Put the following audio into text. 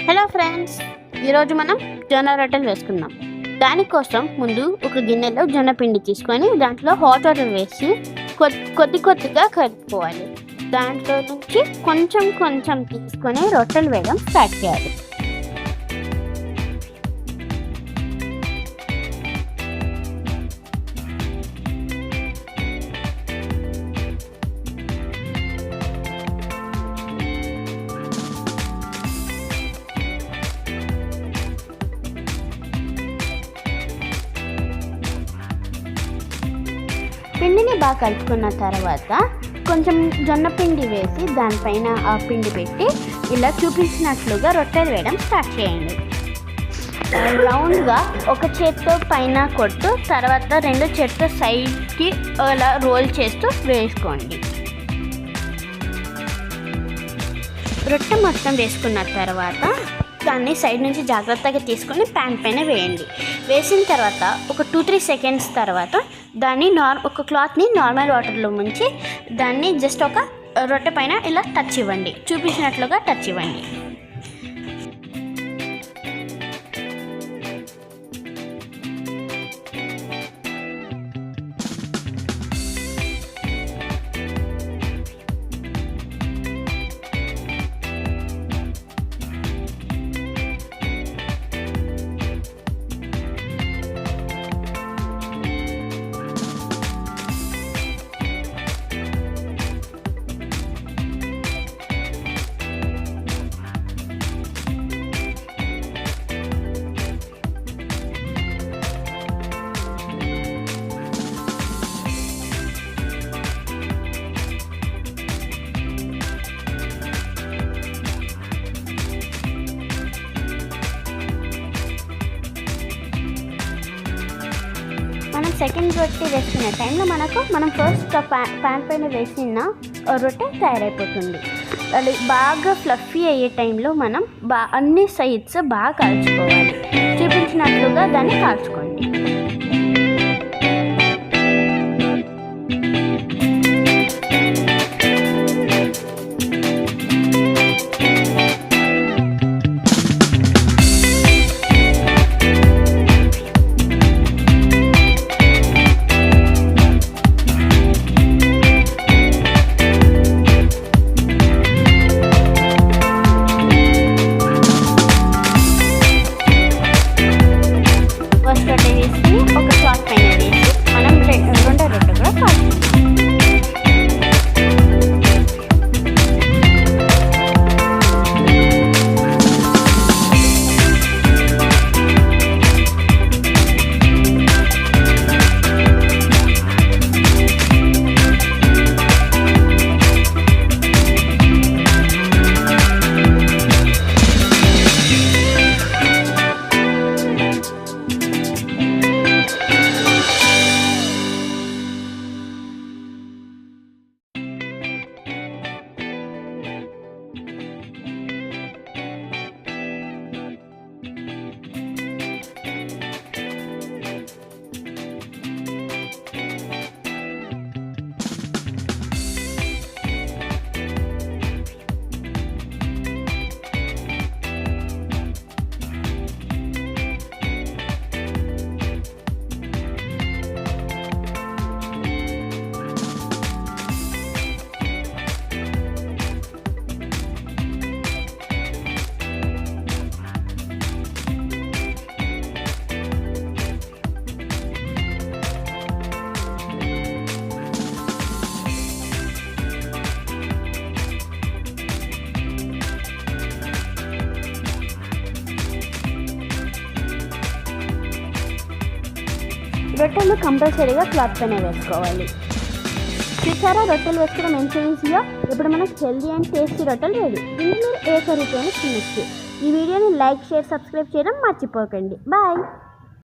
Hello friends, ఈరోజు మనం జొన్న రొట్టెలు వేసుకుందాం. దానికోసం ముందు ఒక గిన్నెలో జొన్న పిండి తీసుకొని దాంట్లో హాట్ వాటర్ వేసి కొద్దిగా కలుపుకోవాలి. దాంట్లో నుంచి కొంచెం కొంచెం తీసుకొని రొట్టెలు వేయడం స్టార్ట్ చేయాలి. పిండిని బాగా కలుపుకున్న తర్వాత కొంచెం జొన్న పిండి వేసి దానిపైన ఆ పిండి పెట్టి ఇలా చూపించినట్లుగా రొట్టెలు వేయడం స్టార్ట్ చేయండి. రౌండ్గా ఒక చేత్తో పైన కొట్టు, తర్వాత రెండు చేత్తో సైడ్కి అలా రోల్ చేస్తూ వేసుకోండి. రొట్టె మొత్తం వేసుకున్న తర్వాత దాన్ని సైడ్ నుంచి జాగ్రత్తగా తీసుకొని ప్యాన్ పైన వేయండి. వేసిన తర్వాత ఒక 2-3 సెకండ్స్ తర్వాత దాన్ని ఒక క్లాత్ని నార్మల్ వాటర్లో ముంచి దాన్ని జస్ట్ ఒక రొట్టె పైన ఇలా టచ్ ఇవ్వండి, చూపించినట్లుగా టచ్ ఇవ్వండి. మనం సెకండ్ రొట్టె వేసుకునే టైంలో మనం ఫస్ట్ ప్యాన్ పైన వేసిన రొట్టె తయారైపోతుంది. అది బాగా ఫ్లఫీ అయ్యే టైంలో మనం అన్ని సైడ్స్ బాగా కాల్చుకోవాలి. చూపించినట్లుగా దాన్ని కాల్చుకోండి. ఒక క్లాత్ పైన వేసి మనం రెండో రొట్టె కూడా కాల్చుకుంటాం. రొట్టెలు కంపల్సరీగా క్లాత్ పైన వేసుకోవాలి. చూసారా, రొట్టెలు వేసుకోవడం ఎంత ఈజీగా. ఇప్పుడు మనకు హెల్దీ అండ్ టేస్టీ రొట్టెలు రెడీ. దీన్ని మీరు ఏ కర్రీతో తినచ్చు. ఈ వీడియోని లైక్, షేర్, సబ్స్క్రైబ్ చేయడం మర్చిపోకండి. బాయ్.